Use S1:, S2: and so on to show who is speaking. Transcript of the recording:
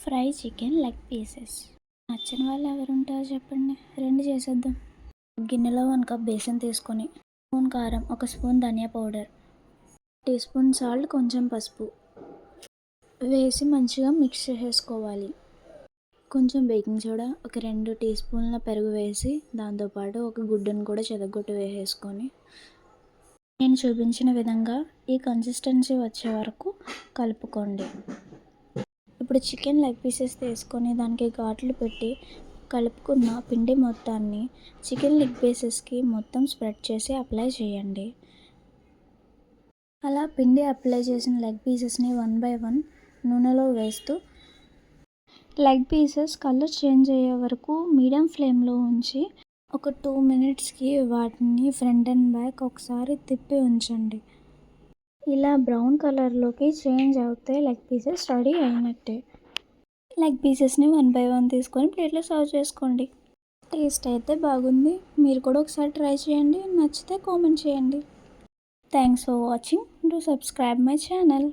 S1: Fry chicken leg pieces. నచ్చిన వాళ్ళు ఎవరు ఉంటారో చెప్పండి, రెండు చేసేద్దాం. గిన్నెలో 1 కప్ బేసన్ తీసుకొని, స్పూన్ కారం, 1 స్పూన్ ధనియా పౌడర్, టీ స్పూన్ సాల్ట్, కొంచెం పసుపు వేసి మంచిగా మిక్స్ చేసేసుకోవాలి. కొంచెం బేకింగ్ సోడా, ఒక 2 టీ స్పూన్ల పెరుగు వేసి దాంతోపాటు ఒక గుడ్డును కూడా చెదగొట్టి వేసేసుకొని నేను చూపించిన విధంగా ఈ కన్సిస్టెన్సీ వచ్చే వరకు కలుపుకోండి. ఇప్పుడు చికెన్ లెగ్ పీసెస్ తీసుకొని దానికి ఘాట్లు పెట్టి కలుపుకున్న పిండి మొత్తాన్ని చికెన్ లెగ్ పీసెస్కి మొత్తం స్ప్రెడ్ చేసి అప్లై చేయండి. అలా పిండి అప్లై చేసిన లెగ్ పీసెస్ని 1 బై 1 నూనెలో వేస్తూ లెగ్ పీసెస్ కలర్ చేంజ్ అయ్యే వరకు మీడియం ఫ్లేమ్లో ఉంచి ఒక 2 మినిట్స్కి వాటిని ఫ్రంట్ అండ్ బ్యాక్ ఒకసారి తిప్పి ఉంచండి. ఇలా బ్రౌన్ కలర్లోకి చేంజ్ అవుతే లెగ్ పీసెస్ రెడీ అయినట్టే. లెగ్ పీసెస్ని 1 బై 1 తీసుకొని ప్లేట్లో సర్వ్ చేసుకోండి. టేస్ట్ అయితే బాగుంది. మీరు కూడా ఒకసారి ట్రై చేయండి. నచ్చితే కామెంట్ చేయండి. Thanks for watching. Do subscribe my channel.